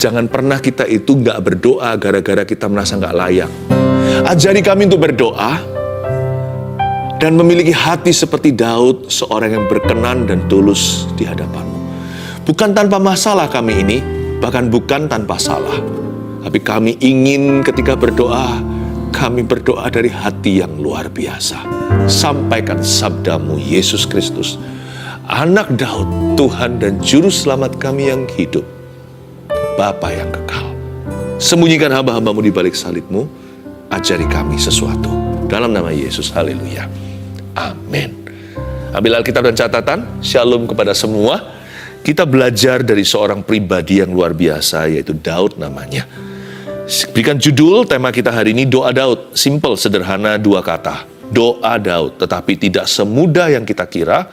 Jangan pernah kita itu nggak berdoa gara-gara kita merasa nggak layak. Ajari kami untuk berdoa dan memiliki hati seperti Daud, seorang yang berkenan dan tulus di hadapan-Mu. Bukan tanpa masalah kami ini, bahkan bukan tanpa salah. Tapi kami ingin ketika berdoa, kami berdoa dari hati yang luar biasa. Sampaikan sabda-Mu, Yesus Kristus, Anak Daud, Tuhan dan Juru Selamat kami yang hidup, Bapa yang kekal. Sembunyikan hamba-hamba-Mu di balik salib-Mu, ajari kami sesuatu. Dalam nama Yesus, haleluya. Amin. Ambil Alkitab dan catatan, shalom kepada semua. Kita belajar dari seorang pribadi yang luar biasa, yaitu Daud namanya. Berikan judul tema kita hari ini, doa Daud. Simple, sederhana, 2 kata. Doa Daud, tetapi tidak semudah yang kita kira.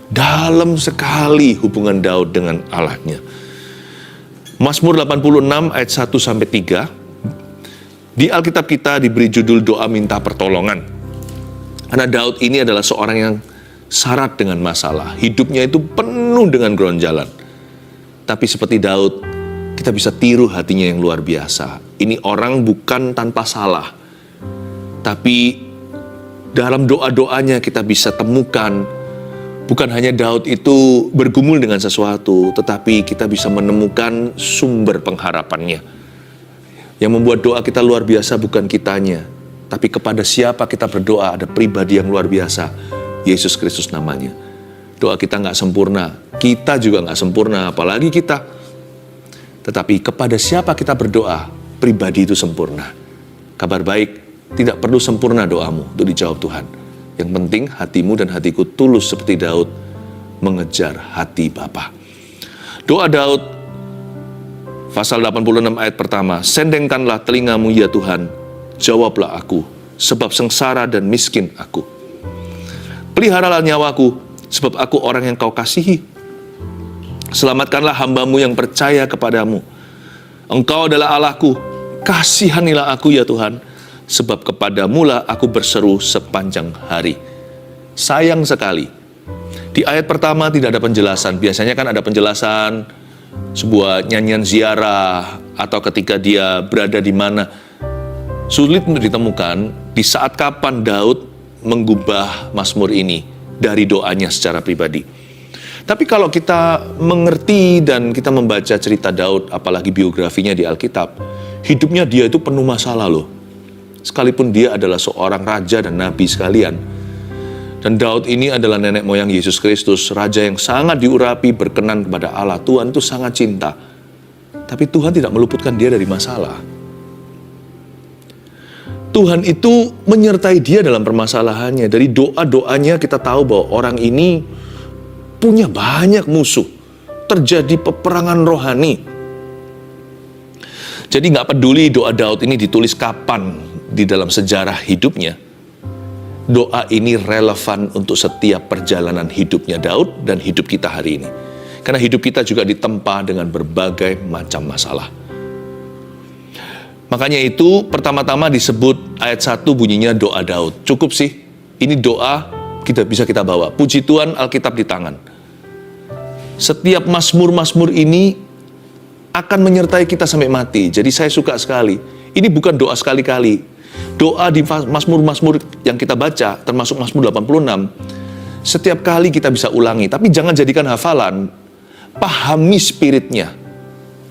Dalam sekali hubungan Daud dengan Allahnya. Mazmur 86 ayat 1-3. Di Alkitab kita diberi judul doa minta pertolongan. Karena Daud ini adalah seorang yang syarat dengan masalah. Hidupnya itu penuh dengan geronjalan. Tapi seperti Daud, kita bisa tiru hatinya yang luar biasa. Ini orang bukan tanpa salah. Tapi dalam doa-doanya kita bisa temukan, bukan hanya Daud itu bergumul dengan sesuatu, tetapi kita bisa menemukan sumber pengharapannya. Yang membuat doa kita luar biasa bukan kitanya, tapi kepada siapa kita berdoa, ada pribadi yang luar biasa, Yesus Kristus namanya. Doa kita nggak sempurna, kita juga nggak sempurna, apalagi kita. Tetapi kepada siapa kita berdoa, pribadi itu sempurna. Kabar baik, tidak perlu sempurna doamu untuk dijawab Tuhan. Yang penting hatimu dan hatiku tulus seperti Daud mengejar hati Bapa. Doa Daud, pasal 86 ayat pertama, sendengkanlah telingamu ya Tuhan, jawablah aku, sebab sengsara dan miskin aku. Peliharalah nyawaku, sebab aku orang yang kau kasihi. Selamatkanlah hamba-Mu yang percaya kepadamu. Engkau adalah Allahku, kasihanilah aku ya Tuhan, sebab kepadamu-lah aku berseru sepanjang hari. Sayang sekali, di ayat pertama tidak ada penjelasan. Biasanya kan ada penjelasan, sebuah nyanyian ziarah, atau ketika dia berada di mana. Sulit untuk ditemukan di saat kapan Daud menggubah Mazmur ini dari doanya secara pribadi. Tapi kalau kita mengerti dan kita membaca cerita Daud, apalagi biografinya di Alkitab, hidupnya dia itu penuh masalah loh. Sekalipun dia adalah seorang raja dan nabi sekalian. Dan Daud ini adalah nenek moyang Yesus Kristus, raja yang sangat diurapi, berkenan kepada Allah. Tuhan itu sangat cinta. Tapi Tuhan tidak meluputkan dia dari masalah. Tuhan itu menyertai dia dalam permasalahannya. Dari doa-doanya kita tahu bahwa orang ini punya banyak musuh. Terjadi peperangan rohani. Jadi nggak peduli doa Daud ini ditulis kapan di dalam sejarah hidupnya. Doa ini relevan untuk setiap perjalanan hidupnya Daud dan hidup kita hari ini. Karena hidup kita juga ditempa dengan berbagai macam masalah. Makanya itu pertama-tama disebut ayat 1 bunyinya doa Daud. Cukup sih, ini doa bisa kita bawa. Puji Tuhan, Alkitab di tangan. Setiap mazmur-mazmur ini akan menyertai kita sampai mati. Jadi saya suka sekali. Ini bukan doa sekali-kali. Doa di mazmur-mazmur yang kita baca, termasuk Mazmur 86, setiap kali kita bisa ulangi. Tapi jangan jadikan hafalan. Pahami spiritnya.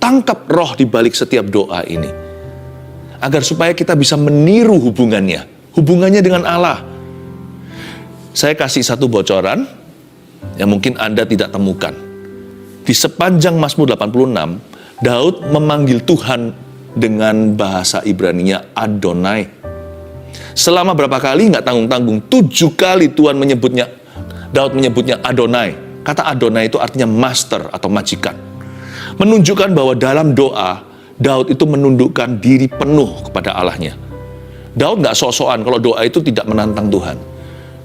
Tangkap roh di balik setiap doa ini. Agar supaya kita bisa meniru hubungannya. Hubungannya dengan Allah. Saya kasih satu bocoran yang mungkin Anda tidak temukan. Di sepanjang Mazmur 86, Daud memanggil Tuhan dengan bahasa Ibraninya Adonai. Selama berapa kali nggak tanggung-tanggung, 7 kali Daud menyebutnya Adonai. Kata Adonai itu artinya master atau majikan. Menunjukkan bahwa dalam doa, Daud itu menundukkan diri penuh kepada Allahnya. Daud nggak sok-sokan kalau doa itu tidak menantang Tuhan.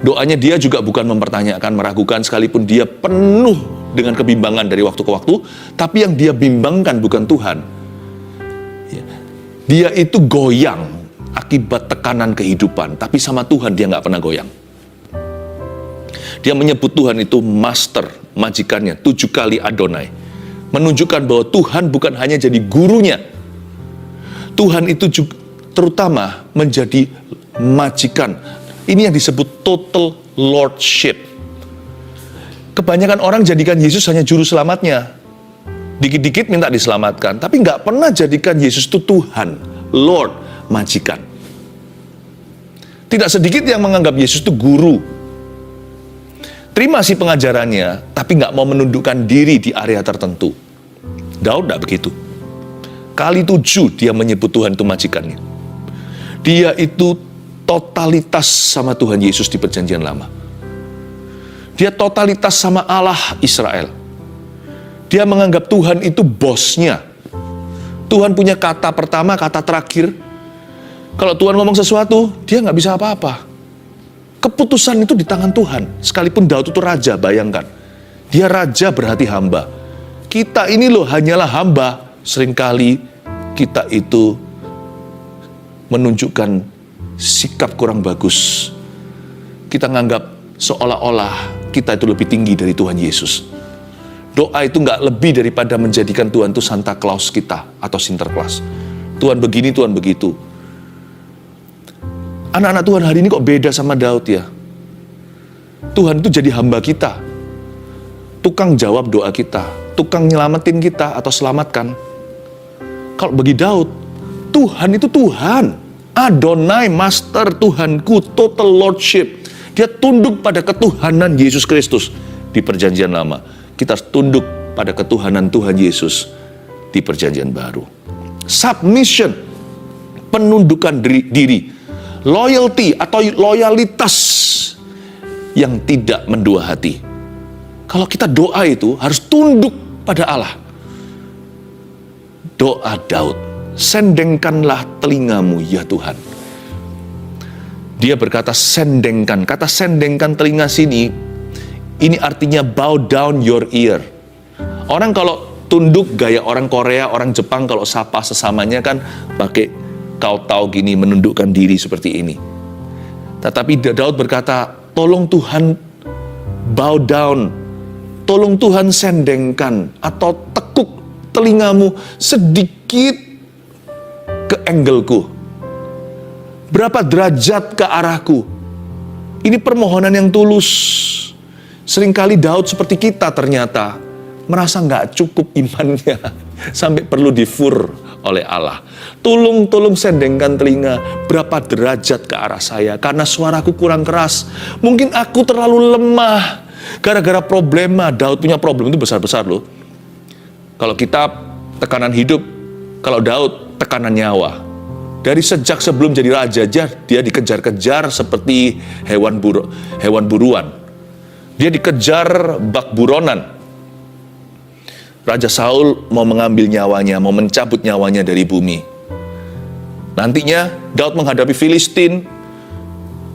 Doanya dia juga bukan mempertanyakan, meragukan, sekalipun dia penuh dengan kebimbangan dari waktu ke waktu, tapi yang dia bimbangkan bukan Tuhan. Dia itu goyang akibat tekanan kehidupan, tapi sama Tuhan dia nggak pernah goyang. Dia menyebut Tuhan itu master, majikannya, 7 kali Adonai. menunjukkan bahwa Tuhan bukan hanya jadi gurunya. Tuhan itu juga terutama menjadi majikan. Ini yang disebut total lordship. Kebanyakan orang jadikan Yesus hanya juru selamatnya. Dikit-dikit minta diselamatkan, tapi nggak pernah jadikan Yesus itu Tuhan, Lord, majikan. Tidak sedikit yang menganggap Yesus itu guru. Terima sih pengajarannya, tapi nggak mau menundukkan diri di area tertentu. Daud tidak begitu. Kali 7 dia menyebut Tuhan itu majikannya. Dia itu totalitas sama Tuhan Yesus di Perjanjian Lama. Dia totalitas sama Allah Israel. Dia menganggap Tuhan itu bosnya. Tuhan punya kata pertama, kata terakhir. Kalau Tuhan ngomong sesuatu, dia nggak bisa apa-apa. Keputusan itu di tangan Tuhan. Sekalipun Daud itu raja, bayangkan. Dia raja berhati hamba. Kita ini loh hanyalah hamba. Seringkali kita itu menunjukkan sikap kurang bagus. Kita nganggap seolah-olah kita itu lebih tinggi dari Tuhan Yesus. Doa itu nggak lebih daripada menjadikan Tuhan itu Santa Claus kita atau Sinterklas. Tuhan begini, Tuhan begitu. Anak-anak Tuhan hari ini kok beda sama Daud ya? Tuhan itu jadi hamba kita. Tukang jawab doa kita. Tukang nyelamatin kita atau selamatkan. Kalau bagi Daud, Tuhan itu Tuhan. Adonai, Master, Tuhanku, total lordship. Dia tunduk pada ketuhanan Yesus Kristus di Perjanjian Lama. Kita harus tunduk pada ketuhanan Tuhan Yesus di Perjanjian Baru. Submission, penundukan diri. Loyalty atau loyalitas yang tidak mendua hati. Kalau kita doa itu harus tunduk pada Allah. Doa Daud, sendengkanlah telingamu ya Tuhan. Dia berkata sendengkan. Kata sendengkan telinga sini, ini artinya bow down your ear. Orang kalau tunduk gaya orang Korea, orang Jepang kalau sapa sesamanya kan pakai kau tahu gini, menundukkan diri seperti ini. Tetapi Daud berkata, tolong Tuhan bow down, tolong Tuhan sendengkan atau tekuk telingamu sedikit ke angleku. Berapa derajat ke arahku. Ini permohonan yang tulus. Seringkali Daud seperti kita ternyata merasa nggak cukup imannya sampai perlu difur oleh Allah. Tolong sendengkan telinga, berapa derajat ke arah saya karena suaraku kurang keras. Mungkin aku terlalu lemah gara-gara problema. Daud punya problem itu besar-besar loh. Kalau kita tekanan hidup, kalau Daud tekanan nyawa. Dari sejak sebelum jadi raja aja dia dikejar-kejar seperti hewan buruan. Dia dikejar bak buronan. Raja Saul mau mengambil nyawanya, mau mencabut nyawanya dari bumi. Nantinya Daud menghadapi Filistin.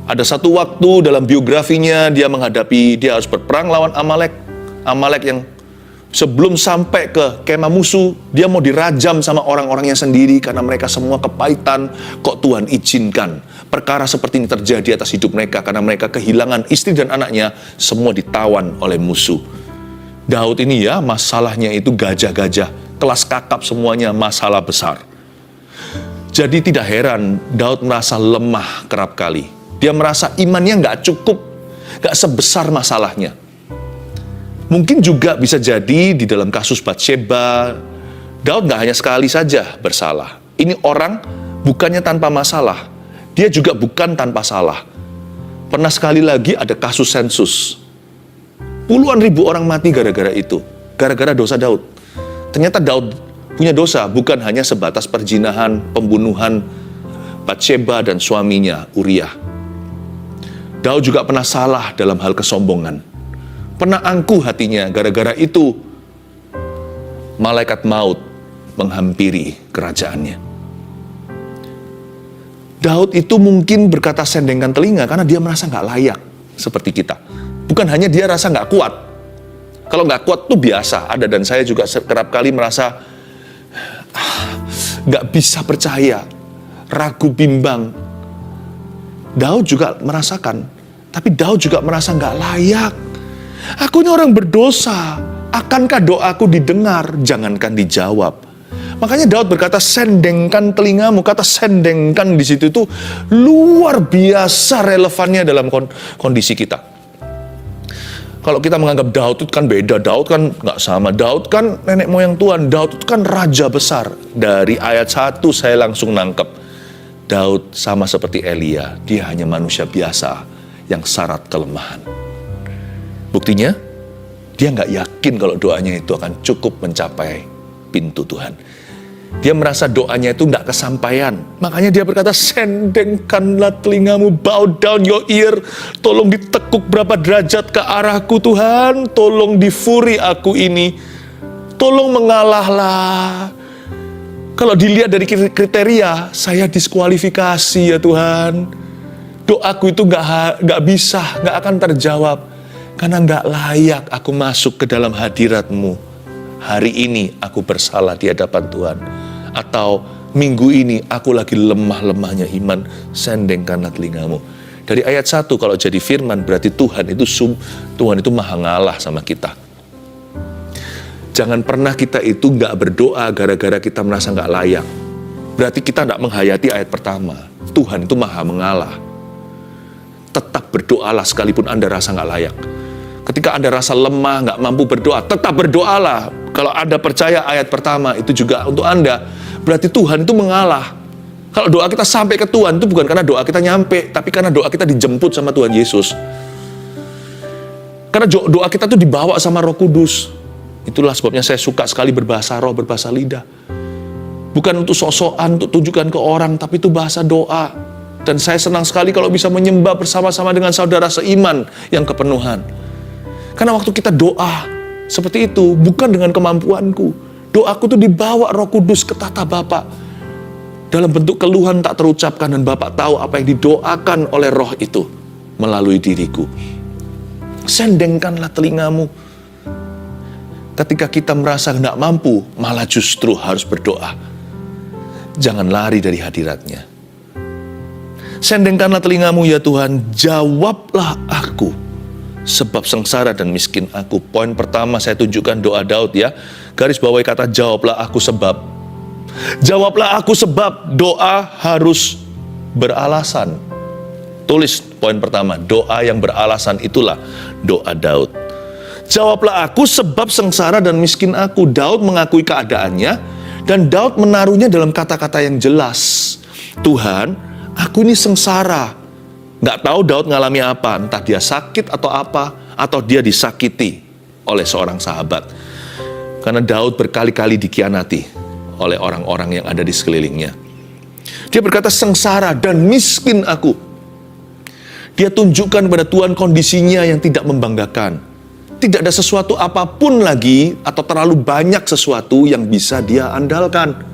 Ada satu waktu dalam biografinya dia harus berperang lawan Amalek. Amalek yang sebelum sampai ke kemah musuh, dia mau dirajam sama orang-orangnya sendiri karena mereka semua kepahitan. Kok Tuhan izinkan perkara seperti ini terjadi atas hidup mereka karena mereka kehilangan istri dan anaknya, semua ditawan oleh musuh. Daud ini ya masalahnya itu gajah-gajah, kelas kakap semuanya masalah besar. Jadi tidak heran Daud merasa lemah kerap kali. Dia merasa imannya nggak cukup, nggak sebesar masalahnya. Mungkin juga bisa jadi di dalam kasus Batsheba, Daud nggak hanya sekali saja bersalah. Ini orang bukannya tanpa masalah, dia juga bukan tanpa salah. Pernah sekali lagi ada kasus sensus. Puluhan ribu orang mati gara-gara itu, gara-gara dosa Daud. Ternyata Daud punya dosa, bukan hanya sebatas perzinahan, pembunuhan Batsheba dan suaminya Uriah. Daud juga pernah salah dalam hal kesombongan. Pernah angkuh hatinya, gara-gara itu malaikat maut menghampiri kerajaannya. Daud itu mungkin berkata sendengkan telinga karena dia merasa nggak layak seperti kita. Bukan hanya dia rasa nggak kuat. Kalau nggak kuat tuh biasa, ada dan saya juga kerap kali merasa nggak bisa percaya, ragu bimbang. Daud juga merasakan, tapi Daud juga merasa nggak layak. Aku ini orang berdosa, Akankah doaku didengar? Jangankan dijawab. Makanya Daud berkata, sendengkan telingamu. Kata sendengkan di situ itu luar biasa relevannya dalam kondisi kita. Kalau kita menganggap Daud itu kan beda, Daud kan nggak sama. Daud kan nenek moyang Tuhan, Daud itu kan raja besar. Dari ayat 1 saya langsung nangkep. Daud sama seperti Elia, dia hanya manusia biasa yang syarat kelemahan. Buktinya, dia nggak yakin kalau doanya itu akan cukup mencapai pintu Tuhan. Dia merasa doanya itu nggak kesampaian. Makanya dia berkata, sendengkanlah telingamu, bow down your ear. Tolong ditekuk berapa derajat ke arahku Tuhan. Tolong difuri aku ini. Tolong mengalahlah. Kalau dilihat dari kriteria, saya diskualifikasi ya Tuhan. Doaku itu nggak bisa, nggak akan terjawab. Karena nggak layak aku masuk ke dalam hadirat-Mu. Hari ini aku bersalah di hadapan Tuhan. Atau minggu ini aku lagi lemah-lemahnya iman. Sendengkanlah telingamu. Dari ayat 1 kalau jadi firman berarti Tuhan itu maha ngalah sama kita. Jangan pernah kita itu gak berdoa gara-gara kita merasa gak layak. Berarti kita gak menghayati ayat pertama. Tuhan itu maha mengalah. Tetap berdoalah sekalipun Anda rasa gak layak. Ketika Anda rasa lemah, gak mampu berdoa, tetap berdoalah. Kalau Anda percaya ayat pertama itu juga untuk Anda, berarti Tuhan itu mengalah. Kalau doa kita sampai ke Tuhan, itu bukan karena doa kita nyampe, tapi karena doa kita dijemput sama Tuhan Yesus. Karena doa kita itu dibawa sama Roh Kudus. Itulah sebabnya saya suka sekali berbahasa roh, berbahasa lidah. Bukan untuk sok-sokan, untuk tunjukkan ke orang, tapi itu bahasa doa. Dan saya senang sekali kalau bisa menyembah bersama-sama dengan saudara seiman yang kepenuhan. Karena waktu kita doa seperti itu, bukan dengan kemampuanku. Doaku itu dibawa Roh Kudus ke tata Bapa. Dalam bentuk keluhan tak terucapkan, dan Bapa tahu apa yang didoakan oleh Roh itu melalui diriku. Sendengkanlah telingamu. Ketika kita merasa tidak mampu, malah justru harus berdoa. Jangan lari dari hadirat-Nya. Sendengkanlah telingamu ya Tuhan, jawablah aku. Sebab sengsara dan miskin aku. Poin pertama saya tunjukkan doa Daud ya. Garis bawahi kata jawablah aku sebab. Jawablah aku sebab. Doa harus beralasan. Tulis poin pertama. Doa yang beralasan itulah doa Daud. Jawablah aku sebab sengsara dan miskin aku. Daud mengakui keadaannya. Dan Daud menaruhnya dalam kata-kata yang jelas. Tuhan, aku ini sengsara. Nggak tahu Daud ngalami apa, entah dia sakit atau apa, atau dia disakiti oleh seorang sahabat. Karena Daud berkali-kali dikhianati oleh orang-orang yang ada di sekelilingnya. Dia berkata sengsara dan miskin aku. Dia tunjukkan kepada Tuhan kondisinya yang tidak membanggakan. Tidak ada sesuatu apapun lagi, atau terlalu banyak sesuatu yang bisa dia andalkan.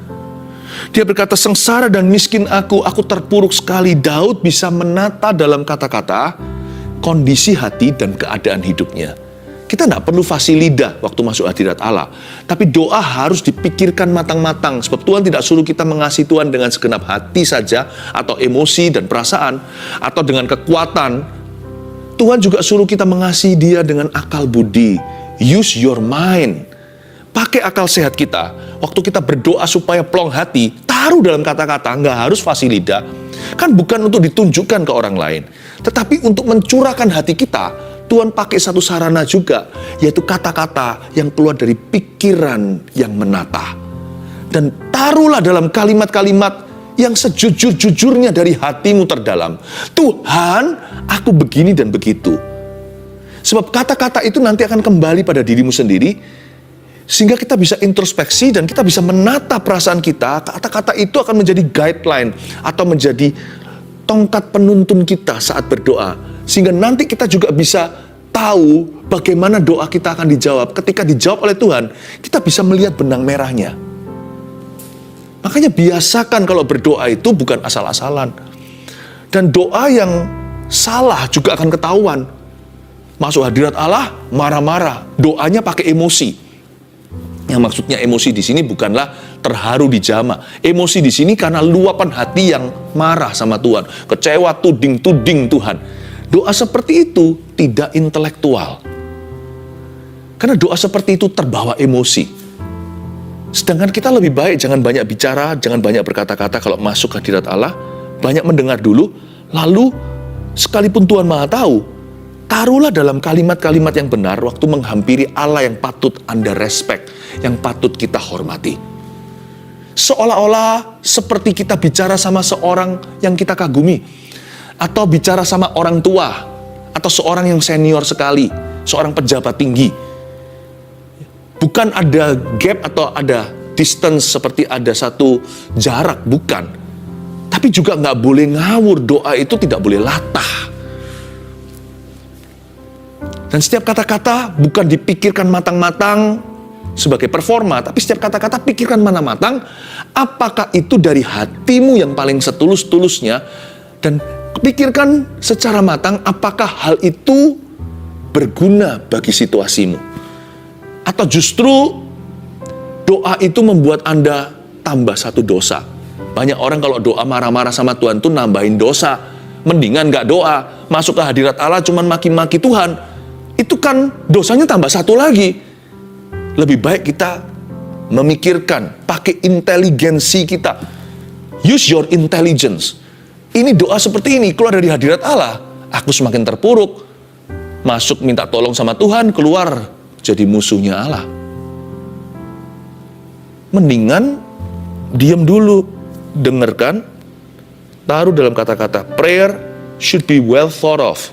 Dia berkata, sengsara dan miskin aku terpuruk sekali. Daud bisa menata dalam kata-kata kondisi hati dan keadaan hidupnya. Kita tidak perlu fasih lidah waktu masuk hadirat Allah. Tapi doa harus dipikirkan matang-matang. Sebab Tuhan tidak suruh kita mengasihi Tuhan dengan segenap hati saja, atau emosi dan perasaan, atau dengan kekuatan. Tuhan juga suruh kita mengasihi Dia dengan akal budi. Use your mind. Pakai akal sehat kita. Waktu kita berdoa supaya plong hati, taruh dalam kata-kata, nggak harus fasih lidah. Kan bukan untuk ditunjukkan ke orang lain. Tetapi untuk mencurahkan hati kita, Tuhan pakai satu sarana juga, yaitu kata-kata yang keluar dari pikiran yang menata. Dan taruhlah dalam kalimat-kalimat yang sejujur-jujurnya dari hatimu terdalam. Tuhan, aku begini dan begitu. Sebab kata-kata itu nanti akan kembali pada dirimu sendiri, sehingga kita bisa introspeksi dan kita bisa menata perasaan kita. Kata-kata itu akan menjadi guideline atau menjadi tongkat penuntun kita saat berdoa. Sehingga nanti kita juga bisa tahu bagaimana doa kita akan dijawab. Ketika dijawab oleh Tuhan, kita bisa melihat benang merahnya. Makanya biasakan kalau berdoa itu bukan asal-asalan. Dan doa yang salah juga akan ketahuan. Masuk hadirat Allah, marah-marah. Doanya pakai emosi. Yang maksudnya emosi di sini bukanlah terharu di jama. Emosi di sini karena luapan hati yang marah sama Tuhan. Kecewa, tuding-tuding Tuhan. Doa seperti itu tidak intelektual. Karena doa seperti itu terbawa emosi. Sedangkan kita lebih baik jangan banyak bicara, jangan banyak berkata-kata kalau masuk hadirat Allah. Banyak mendengar dulu, lalu sekalipun Tuhan Maha Tahu, taruhlah dalam kalimat-kalimat yang benar waktu menghampiri Allah yang patut Anda respect, yang patut kita hormati. Seolah-olah seperti kita bicara sama seorang yang kita kagumi, atau bicara sama orang tua, atau seorang yang senior sekali, seorang pejabat tinggi. Bukan ada gap atau ada distance seperti ada satu jarak, bukan. Tapi juga nggak boleh ngawur, doa itu tidak boleh latah. Dan setiap kata-kata bukan dipikirkan matang-matang sebagai performa, tapi setiap kata-kata pikirkan matang-matang, apakah itu dari hatimu yang paling setulus-tulusnya, dan pikirkan secara matang apakah hal itu berguna bagi situasimu. Atau justru doa itu membuat Anda tambah satu dosa. Banyak orang kalau doa marah-marah sama Tuhan tuh nambahin dosa. Mendingan gak doa, masuk ke hadirat Allah cuman maki-maki Tuhan. Itu kan dosanya tambah satu lagi. Lebih baik kita memikirkan, pakai inteligensi kita. Use your intelligence. Ini doa seperti ini, keluar dari hadirat Allah, aku semakin terpuruk. Masuk minta tolong sama Tuhan, keluar jadi musuhnya Allah. Mendingan diam dulu, dengarkan, taruh dalam kata-kata, prayer should be well thought of.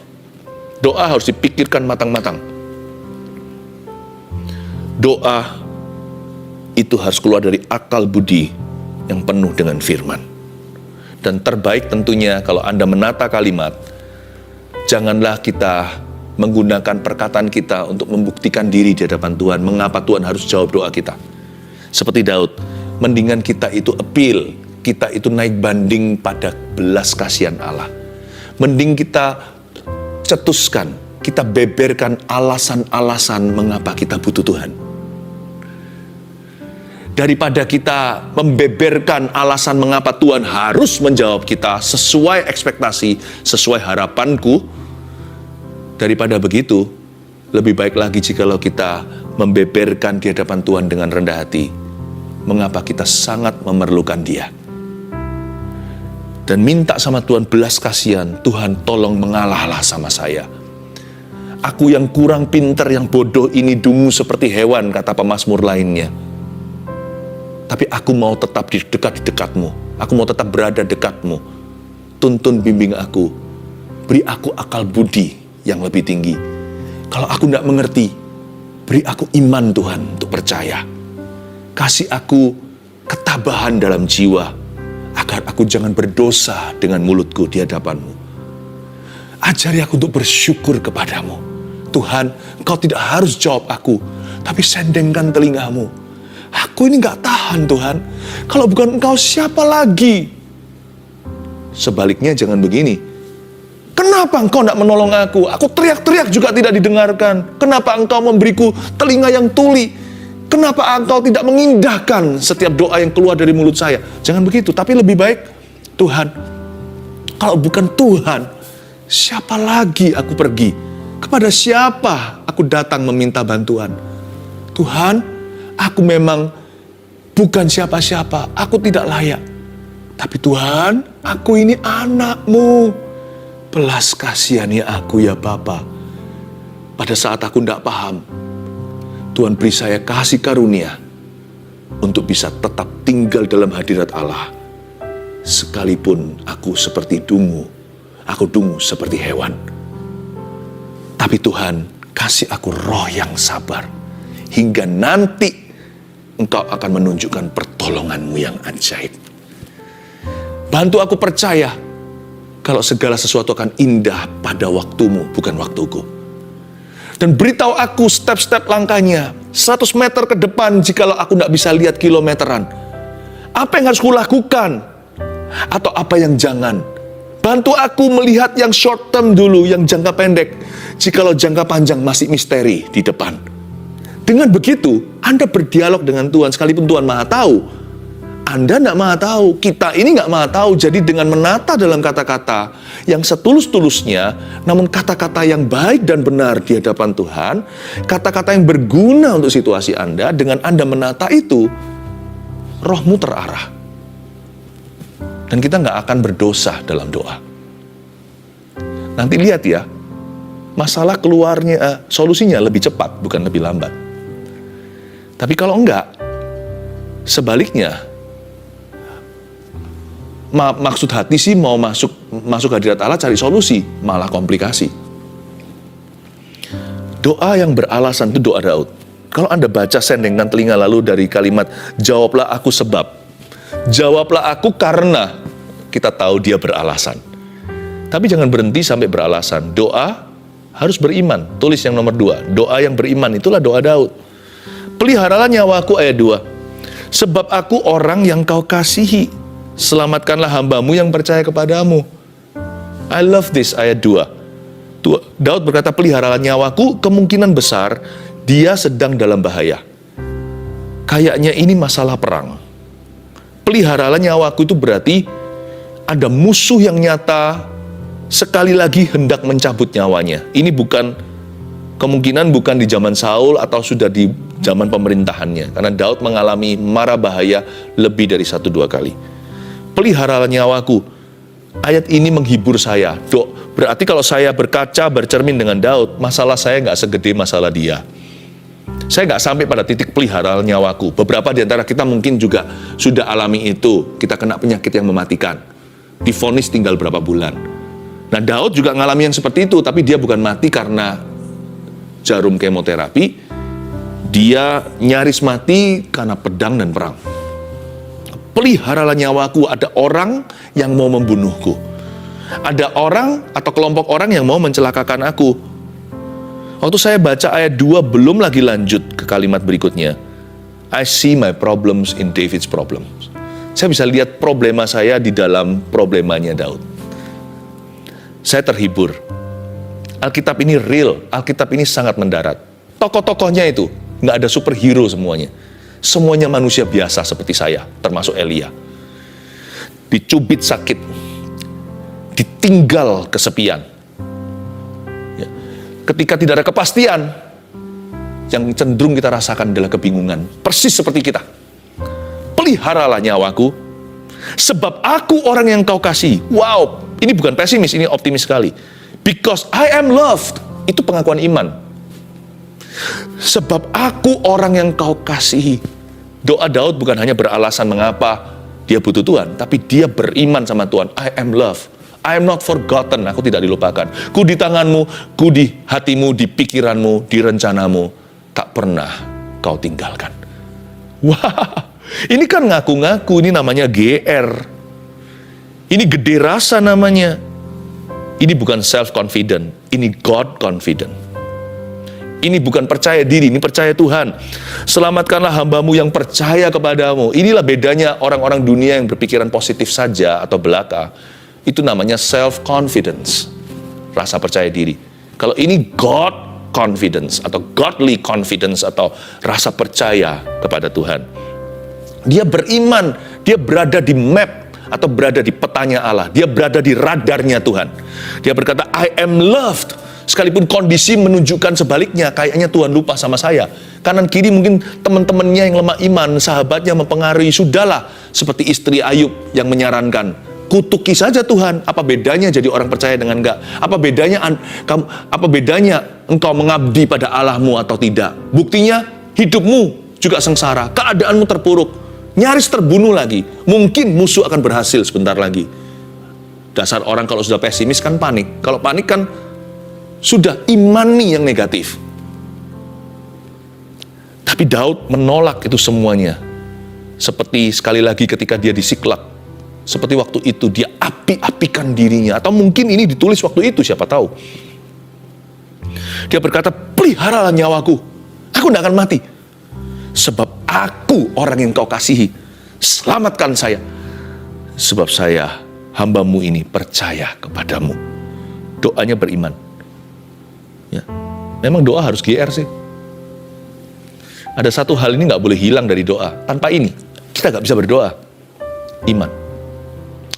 Doa harus dipikirkan matang-matang. Doa itu harus keluar dari akal budi yang penuh dengan firman. Dan terbaik tentunya kalau Anda menata kalimat, janganlah kita menggunakan perkataan kita untuk membuktikan diri di hadapan Tuhan, mengapa Tuhan harus jawab doa kita. Seperti Daud, mendingan kita itu appeal, kita itu naik banding pada belas kasihan Allah. Mending kita cetuskan, kita beberkan alasan-alasan mengapa kita butuh Tuhan. Daripada kita membeberkan alasan mengapa Tuhan harus menjawab kita sesuai ekspektasi, sesuai harapanku, daripada begitu, lebih baik lagi jikalau kita membeberkan di hadapan Tuhan dengan rendah hati, mengapa kita sangat memerlukan Dia. Dan minta sama Tuhan belas kasihan, Tuhan tolong mengalahlah sama saya. Aku yang kurang pinter, yang bodoh ini dungu seperti hewan, kata pemazmur lainnya. Tapi aku mau tetap di dekatmu. Aku mau tetap berada dekatmu. Tuntun bimbing aku. Beri aku akal budi yang lebih tinggi. Kalau aku tidak mengerti, beri aku iman Tuhan untuk percaya. Kasih aku ketabahan dalam jiwa, agar aku jangan berdosa dengan mulutku di hadapanmu. Ajari aku untuk bersyukur kepadamu. Tuhan, Engkau tidak harus jawab aku, tapi sendengkan telingamu. Aku ini gak tahan Tuhan, kalau bukan Engkau siapa lagi? Sebaliknya jangan begini, kenapa Engkau tidak menolong aku? Aku teriak-teriak juga tidak didengarkan. Kenapa Engkau memberiku telinga yang tuli? Kenapa Engkau tidak mengindahkan setiap doa yang keluar dari mulut saya? Jangan begitu, tapi lebih baik, Tuhan, kalau bukan Tuhan, siapa lagi aku pergi? Kepada siapa aku datang meminta bantuan? Tuhan, aku memang bukan siapa-siapa, aku tidak layak. Tapi Tuhan, aku ini anak-Mu. Belas kasihani aku ya Bapa. Pada saat aku tidak paham, Tuhan beri saya kasih karunia untuk bisa tetap tinggal dalam hadirat Allah. Sekalipun aku seperti dungu, aku dungu seperti hewan. Tapi Tuhan, kasih aku roh yang sabar, hingga nanti Engkau akan menunjukkan pertolongan-Mu yang ajaib. Bantu aku percaya, kalau segala sesuatu akan indah pada waktumu, bukan waktuku. Dan beritahu aku step-step langkahnya, 100 meter ke depan jikalau aku tidak bisa lihat kilometeran. Apa yang harus kulakukan? Atau apa yang jangan? Bantu aku melihat yang short term dulu, yang jangka pendek. Jikalau jangka panjang masih misteri di depan. Dengan begitu, Anda berdialog dengan Tuhan, sekalipun Tuhan Maha Tahu, Anda nggak maha tahu, kita ini nggak maha tahu. Jadi dengan menata dalam kata-kata yang setulus-tulusnya, namun kata-kata yang baik dan benar di hadapan Tuhan, kata-kata yang berguna untuk situasi Anda, dengan Anda menata itu, rohmu terarah. Dan kita nggak akan berdosa dalam doa. Nanti lihat ya, masalah keluarnya, solusinya lebih cepat, bukan lebih lambat. Tapi kalau enggak, sebaliknya, maksud hati sih mau masuk hadirat Allah cari solusi, malah komplikasi. Doa yang beralasan itu doa Daud. Kalau Anda baca sendengan telinga lalu dari kalimat, jawablah aku sebab, jawablah aku karena, kita tahu dia beralasan. Tapi jangan berhenti sampai beralasan. Doa harus beriman. Tulis yang nomor 2. Doa yang beriman, itulah doa Daud. Peliharalah nyawaku, ayat 2. Sebab aku orang yang kau kasihi. Selamatkanlah hambamu yang percaya kepadamu. I love this, ayat 2. Daud berkata, peliharalah nyawaku, kemungkinan besar dia sedang dalam bahaya. Kayaknya ini masalah perang. Peliharalah nyawaku itu berarti ada musuh yang nyata, sekali lagi hendak mencabut nyawanya. Ini kemungkinan bukan di zaman Saul atau sudah di zaman pemerintahannya. Karena Daud mengalami mara bahaya lebih dari 1-2 kali. Peliharalah nyawaku. Ayat ini menghibur saya. Berarti kalau saya berkaca, bercermin dengan Daud, masalah saya nggak segede masalah dia. Saya nggak sampai pada titik peliharalah nyawaku. Beberapa di antara kita mungkin juga sudah alami itu. Kita kena penyakit yang mematikan. Divonis tinggal berapa bulan. Nah, Daud juga ngalami yang seperti itu, tapi dia bukan mati karena jarum kemoterapi. Dia nyaris mati karena pedang dan perang. Peliharalah nyawaku, ada orang yang mau membunuhku. Ada orang atau kelompok orang yang mau mencelakakan aku. Waktu saya baca ayat 2, belum lagi lanjut ke kalimat berikutnya. I see my problems in David's problems. Saya bisa lihat problema saya di dalam problemanya Daud. Saya terhibur. Alkitab ini real, Alkitab ini sangat mendarat. Tokoh-tokohnya itu, nggak ada superhero semuanya. Semuanya manusia biasa seperti saya, termasuk Elia. Dicubit sakit, ditinggal kesepian. Ya. Ketika tidak ada kepastian, yang cenderung kita rasakan adalah kebingungan. Persis seperti kita. Peliharalah nyawaku, sebab aku orang yang kau kasih. Wow, ini bukan pesimis, ini optimis sekali. Because I am loved, itu pengakuan iman. Sebab aku orang yang kau kasihi. Doa Daud bukan hanya beralasan mengapa dia butuh Tuhan, tapi dia beriman sama Tuhan. I am loved, I am not forgotten, aku tidak dilupakan. Ku di tanganmu, ku di hatimu, di pikiranmu, di rencanamu, tak pernah kau tinggalkan. Wah, ini kan ngaku-ngaku, ini namanya GR. Ini gede rasa namanya. Ini bukan self-confident, ini God-confident. Ini bukan percaya diri, ini percaya Tuhan. Selamatkanlah hambamu yang percaya kepadamu. Inilah bedanya orang-orang dunia yang berpikiran positif saja atau belaka. Itu namanya self-confidence, rasa percaya diri. Kalau ini God confidence atau godly confidence atau rasa percaya kepada Tuhan. Dia beriman, dia berada di map atau berada di petanya Allah. Dia berada di radarnya Tuhan. Dia berkata, I am loved. Sekalipun kondisi menunjukkan sebaliknya, kayaknya Tuhan lupa sama saya. Kanan kiri mungkin teman-temannya yang lemah iman, sahabatnya mempengaruhi. Sudahlah, seperti istri Ayub yang menyarankan, kutuki saja Tuhan. Apa bedanya jadi orang percaya dengan enggak? Apa bedanya engkau mengabdi pada Allahmu atau tidak? Buktinya hidupmu juga sengsara, keadaanmu terpuruk, nyaris terbunuh lagi. Mungkin musuh akan berhasil sebentar lagi. Dasar orang kalau sudah pesimis kan panik. Kalau panik kan sudah imani yang negatif. Tapi Daud menolak itu semuanya. Seperti sekali lagi ketika dia di Siklak. Seperti waktu itu dia api-apikan dirinya. Atau mungkin ini ditulis waktu itu, siapa tahu. Dia berkata, peliharalah nyawaku. Aku tidak akan mati. Sebab aku orang yang kau kasihi. Selamatkan saya. Sebab saya, hambamu ini percaya kepadamu. Doanya beriman. Ya. Memang doa harus GR sih. Ada satu hal ini nggak boleh hilang dari doa. Tanpa ini, kita nggak bisa berdoa. iman.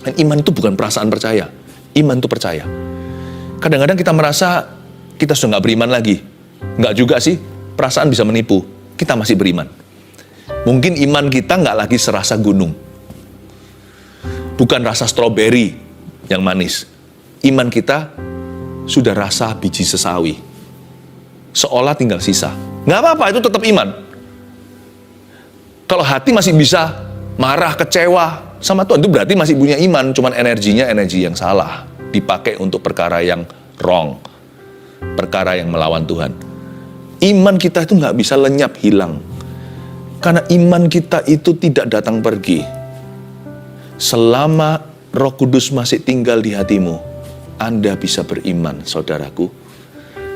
Dan iman itu bukan perasaan percaya. Iman itu percaya. Kadang-kadang kita merasa kita sudah nggak beriman lagi. Nggak juga sih, perasaan bisa menipu. Kita masih beriman. Mungkin iman kita nggak lagi serasa gunung. Bukan rasa stroberi yang manis. Iman kita sudah rasa biji sesawi. Seolah tinggal sisa. Nggak apa-apa, itu tetap iman. Kalau hati masih bisa marah, kecewa sama Tuhan, itu berarti masih punya iman. Cuman energinya energi yang salah. Dipakai untuk perkara yang wrong. Perkara yang melawan Tuhan. Iman kita itu nggak bisa lenyap, hilang. Karena iman kita itu tidak datang pergi. Selama Roh Kudus masih tinggal di hatimu, Anda bisa beriman, saudaraku.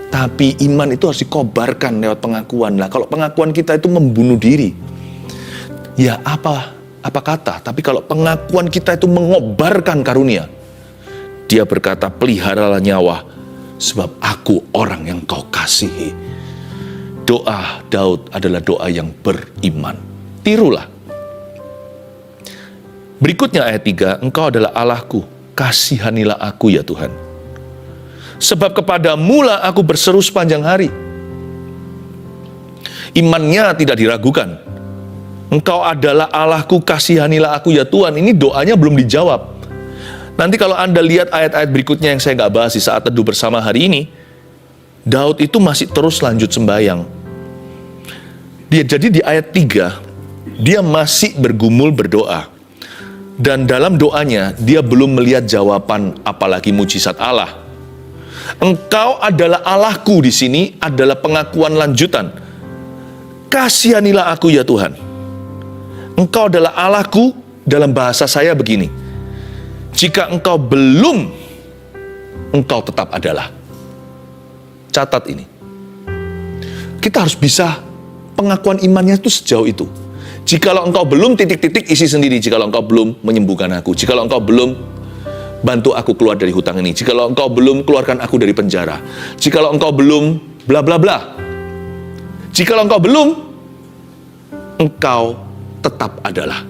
Tapi iman itu harus dikobarkan lewat pengakuan. Nah, kalau pengakuan kita itu membunuh diri, ya apa kata? Tapi kalau pengakuan kita itu mengobarkan karunia, dia berkata, peliharalah nyawa, sebab aku orang yang kau kasihi. Doa Daud adalah doa yang beriman. Tirulah. Berikutnya ayat 3, Engkau adalah Allahku, kasihanilah aku ya Tuhan. Sebab kepadamu lah aku berseru sepanjang hari. Imannya tidak diragukan. Engkau adalah Allahku, kasihanilah aku ya Tuhan. Ini doanya belum dijawab. Nanti kalau Anda lihat ayat-ayat berikutnya yang saya nggak bahas di saat teduh bersama hari ini, Daud itu masih terus lanjut sembahyang. Jadi di ayat 3, dia masih bergumul berdoa. Dan dalam doanya, dia belum melihat jawaban apalagi mujizat Allah. Engkau adalah Allahku di sini adalah pengakuan lanjutan. Kasihanilah aku ya Tuhan. Engkau adalah Allahku, dalam bahasa saya begini. Jika engkau belum, engkau tetap adalah. Catat ini. Kita harus bisa pengakuan imannya itu sejauh itu. Jikalau engkau belum titik-titik isi sendiri. Jikalau engkau belum menyembuhkan aku. Jikalau engkau belum bantu aku keluar dari hutang ini. Jikalau engkau belum keluarkan aku dari penjara. Jikalau engkau belum bla bla bla. Jikalau engkau belum, engkau tetap adalah.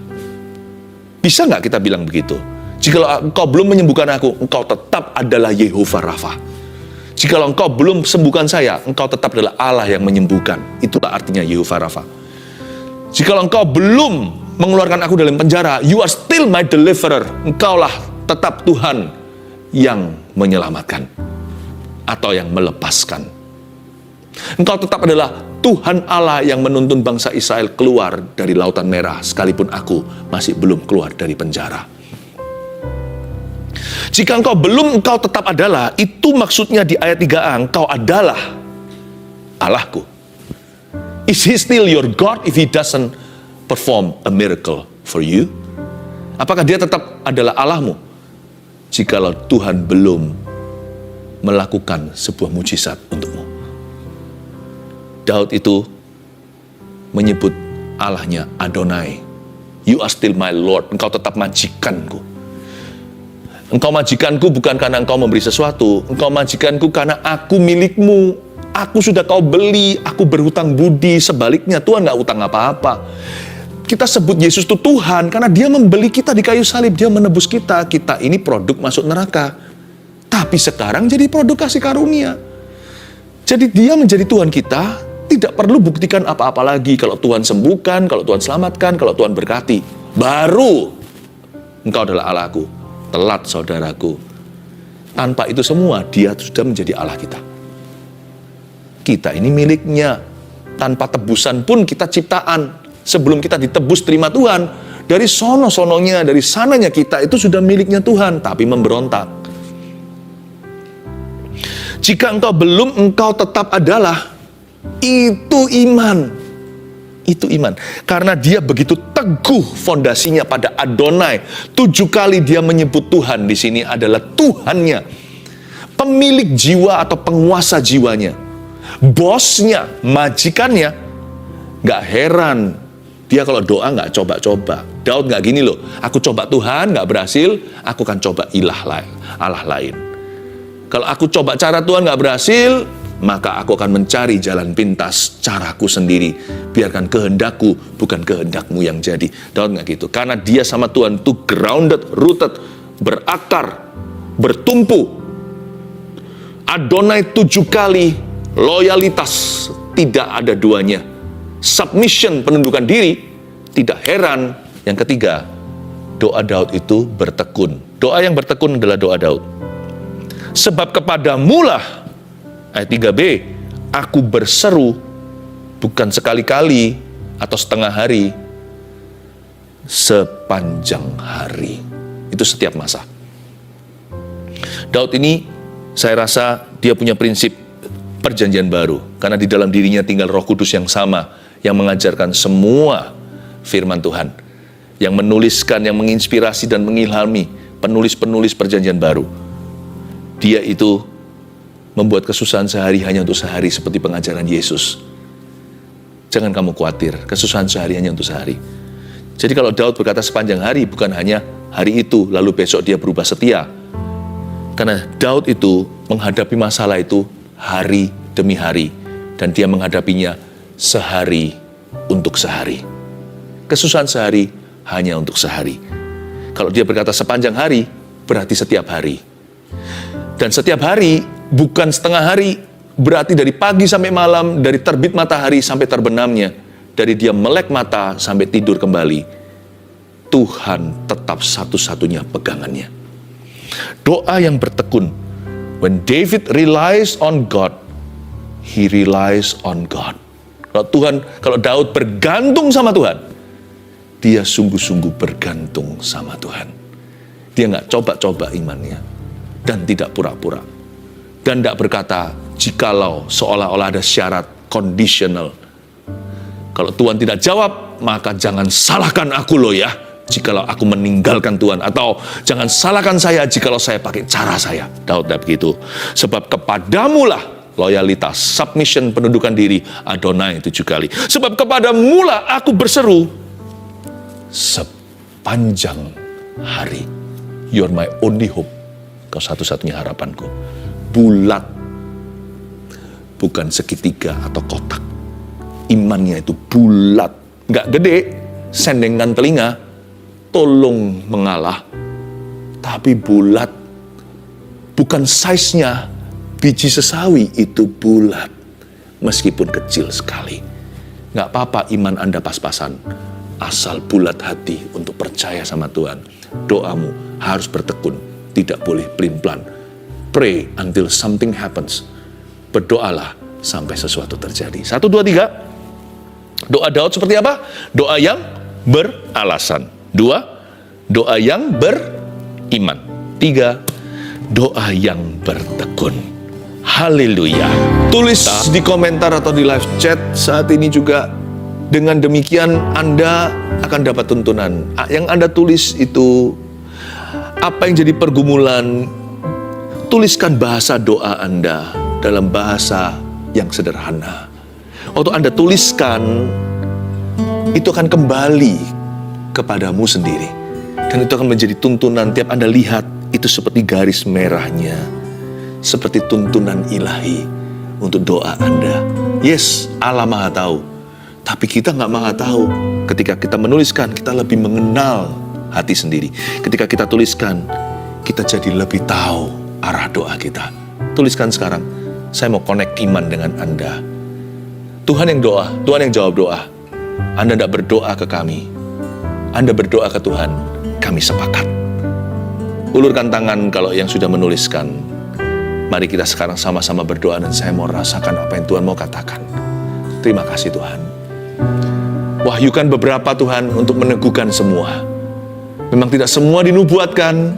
Bisa nggak kita bilang begitu? Jikalau engkau belum menyembuhkan aku, engkau tetap adalah Yehovah Rafa. Jikalau engkau belum sembuhkan saya, engkau tetap adalah Allah yang menyembuhkan. Itulah artinya Yehovah Rafa. Jikalau engkau belum mengeluarkan aku dari penjara, you are still my deliverer. Engkaulah tetap Tuhan yang menyelamatkan atau yang melepaskan. Engkau tetap adalah Tuhan Allah yang menuntun bangsa Israel keluar dari Lautan Merah, sekalipun aku masih belum keluar dari penjara. Jika engkau belum, engkau tetap adalah. Itu maksudnya di ayat 3a, engkau adalah Allahku. Is he still your God if he doesn't perform a miracle for you? Apakah dia tetap adalah Allahmu? Jikalau Tuhan belum melakukan sebuah mujizat untukmu. Daud itu menyebut Allahnya Adonai. You are still my Lord. Engkau tetap majikanku. Engkau majikanku bukan karena engkau memberi sesuatu. Engkau majikanku karena aku milikmu. Aku sudah kau beli. Aku berhutang budi. Sebaliknya Tuhan gak hutang apa-apa. Kita sebut Yesus itu Tuhan karena dia membeli kita di kayu salib. Dia menebus kita. Kita ini produk masuk neraka. Tapi sekarang jadi produk kasih karunia. Jadi dia menjadi Tuhan kita. Tidak perlu buktikan apa-apa lagi. Kalau Tuhan sembuhkan, kalau Tuhan selamatkan, kalau Tuhan berkati. Baru engkau adalah Allahku. Telat saudaraku. Tanpa itu semua, dia sudah menjadi Allah kita. Kita ini miliknya. Tanpa tebusan pun kita ciptaan. Sebelum kita ditebus terima Tuhan, dari sono-sononya, dari sananya kita itu sudah miliknya Tuhan, tapi memberontak. Jika engkau belum, engkau tetap adalah. Itu iman. Itu iman. Karena dia begitu teguh fondasinya pada Adonai. 7 kali dia menyebut Tuhan di sini adalah Tuhannya. Pemilik jiwa atau penguasa jiwanya. Bosnya, majikannya. Gak heran. Dia kalau doa gak coba-coba. Daud gak gini loh. Aku coba Tuhan gak berhasil. Aku akan coba Allah lain. Kalau aku coba cara Tuhan gak berhasil. maka aku akan mencari jalan pintas, caraku sendiri. Biarkan kehendakku, bukan kehendakmu yang jadi. Daud nggak gitu. Karena dia sama Tuhan itu grounded, rooted, berakar, bertumpu. Adonai 7 kali, loyalitas, tidak ada duanya. Submission, penundukan diri, tidak heran. Yang ketiga, doa Daud itu bertekun. Doa yang bertekun adalah doa Daud. Sebab kepadamulah, ayat 3b, aku berseru bukan sekali-kali atau setengah hari, sepanjang hari. Itu setiap masa. Daud ini, saya rasa dia punya prinsip perjanjian baru. Karena di dalam dirinya tinggal Roh Kudus yang sama, yang mengajarkan semua firman Tuhan. Yang menuliskan, yang menginspirasi dan mengilhami penulis-penulis perjanjian baru. Dia itu membuat kesusahan sehari hanya untuk sehari seperti pengajaran Yesus. Jangan kamu khawatir, kesusahan sehari hanya untuk sehari. Jadi kalau Daud berkata sepanjang hari, bukan hanya hari itu, lalu besok dia berubah setia. Karena Daud itu menghadapi masalah itu hari demi hari. Dan dia menghadapinya sehari untuk sehari. Kesusahan sehari hanya untuk sehari. Kalau dia berkata sepanjang hari, berarti setiap hari. Dan setiap hari bukan setengah hari, berarti dari pagi sampai malam, dari terbit matahari sampai terbenamnya, dari dia melek mata sampai tidur kembali, Tuhan tetap satu-satunya pegangannya. Doa yang bertekun. When David relies on God, he relies on God. Kalau Daud bergantung sama Tuhan, dia sungguh-sungguh bergantung sama Tuhan. Dia nggak coba-coba imannya. Dan tidak pura-pura. Dan tidak berkata, jikalau seolah-olah ada syarat conditional. Kalau Tuhan tidak jawab, maka jangan salahkan aku loh ya, jikalau aku meninggalkan Tuhan. Atau jangan salahkan saya jikalau saya pakai cara saya. Daud tidak begitu. Sebab kepadamulah loyalitas, submission, penundukan diri, Adonai 7 kali. Sebab kepadamulah aku berseru sepanjang hari. You're my only hope. Kau satu-satunya harapanku. Bulat. Bukan segitiga atau kotak. Imannya itu bulat. Nggak gede, sendengan telinga, tolong mengalah. Tapi bulat. Bukan size-nya biji sesawi, itu bulat. Meskipun kecil sekali. Nggak apa-apa iman Anda pas-pasan. Asal bulat hati untuk percaya sama Tuhan. Doamu harus bertekun. Tidak boleh pelin-pelan. Pray until something happens. Berdoalah sampai sesuatu terjadi. 1, 2, 3. Doa Daud seperti apa? Doa yang beralasan. 2, doa yang beriman. 3, doa yang bertekun. Haleluya. Tulis di komentar atau di live chat saat ini juga. Dengan demikian Anda akan dapat tuntunan. Yang Anda tulis itu apa yang jadi pergumulan, tuliskan bahasa doa Anda dalam bahasa yang sederhana. Waktu Anda tuliskan, itu akan kembali kepadamu sendiri. Dan itu akan menjadi tuntunan tiap Anda lihat, itu seperti garis merahnya. Seperti tuntunan ilahi untuk doa Anda. Yes, Allah Maha tahu. Tapi kita nggak maha tahu. Ketika kita menuliskan, kita lebih mengenal hati sendiri. Ketika kita tuliskan, kita jadi lebih tahu arah doa kita. Tuliskan sekarang, saya mau connect iman dengan Anda. Tuhan yang doa, Tuhan yang jawab doa. Anda tidak berdoa ke kami, Anda berdoa ke Tuhan, kami sepakat. Ulurkan tangan kalau yang sudah menuliskan. Mari kita sekarang sama-sama berdoa dan saya mau rasakan apa yang Tuhan mau katakan. Terima kasih Tuhan. Wahyukan beberapa Tuhan untuk meneguhkan semua. Memang tidak semua dinubuatkan,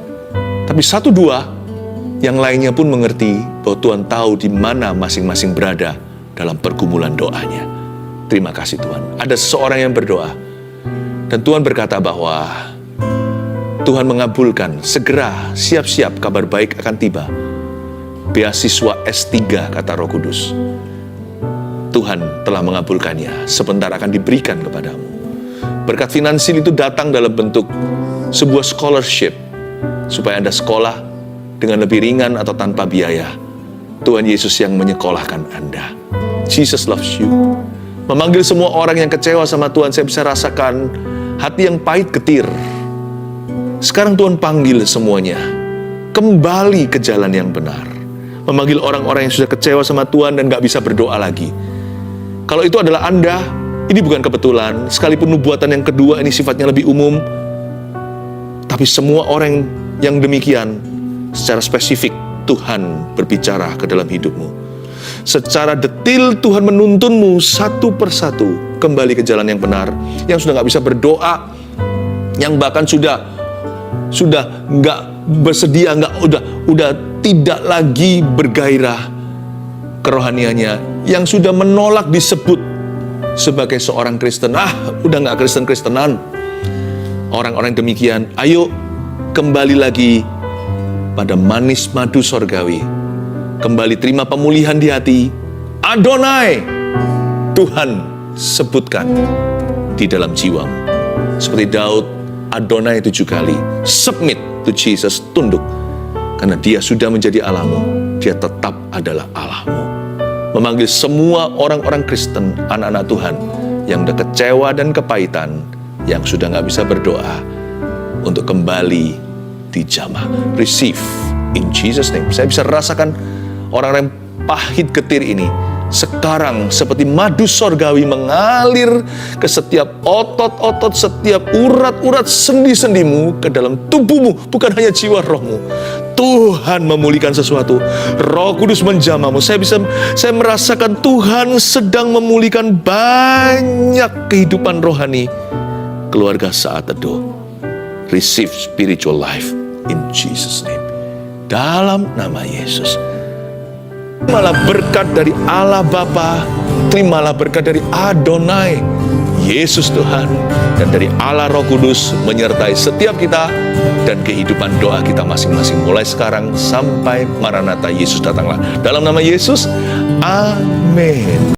tapi 1, 2, yang lainnya pun mengerti bahwa Tuhan tahu di mana masing-masing berada dalam pergumulan doanya. Terima kasih Tuhan. Ada seseorang yang berdoa, dan Tuhan berkata bahwa Tuhan mengabulkan, segera siap-siap kabar baik akan tiba. Beasiswa S3 kata Roh Kudus. Tuhan telah mengabulkannya, sebentar akan diberikan kepadamu. Berkat finansial itu datang dalam bentuk sebuah scholarship, supaya Anda sekolah dengan lebih ringan atau tanpa biaya. Tuhan Yesus yang menyekolahkan Anda. Jesus loves you. Memanggil semua orang yang kecewa sama Tuhan, saya bisa rasakan hati yang pahit getir. Sekarang Tuhan panggil semuanya kembali ke jalan yang benar. Memanggil orang-orang yang sudah kecewa sama Tuhan dan gak bisa berdoa lagi. Kalau itu adalah Anda, ini bukan kebetulan. Sekalipun nubuatan yang kedua ini sifatnya lebih umum, tapi semua orang yang demikian, secara spesifik Tuhan berbicara ke dalam hidupmu. Secara detil Tuhan menuntunmu satu persatu kembali ke jalan yang benar. Yang sudah gak bisa berdoa, yang bahkan sudah nggak bersedia, udah tidak lagi bergairah kerohaniannya, yang sudah menolak disebut sebagai seorang Kristen. Udah nggak Kristen-Kristenan. Orang-orang demikian, ayo kembali lagi pada manis madu sorgawi. Kembali terima pemulihan di hati. Adonai, Tuhan sebutkan di dalam jiwamu. Seperti Daud, Adonai 7 kali. Submit to Jesus, tunduk. Karena dia sudah menjadi Allahmu, dia tetap adalah Allahmu. Memanggil semua orang-orang Kristen, anak-anak Tuhan, yang udah kecewa dan kepahitan, yang sudah gak bisa berdoa, untuk kembali dijamah. Receive in Jesus' name. Saya bisa rasakan orang-orang pahit getir ini sekarang seperti madu sorgawi mengalir ke setiap otot-otot, setiap urat-urat sendi-sendimu, ke dalam tubuhmu, bukan hanya jiwa rohmu. Tuhan memulihkan sesuatu. Roh Kudus menjamahmu. Saya merasakan Tuhan sedang memulihkan banyak kehidupan rohani keluarga saat teduh. Receive spiritual life in Jesus' name. Dalam nama Yesus. Terimalah berkat dari Allah Bapa, terimalah berkat dari Adonai, Yesus Tuhan, dan dari Allah Roh Kudus menyertai setiap kita dan kehidupan doa kita masing-masing mulai sekarang sampai Maranatha, Yesus datanglah. Dalam nama Yesus, amin.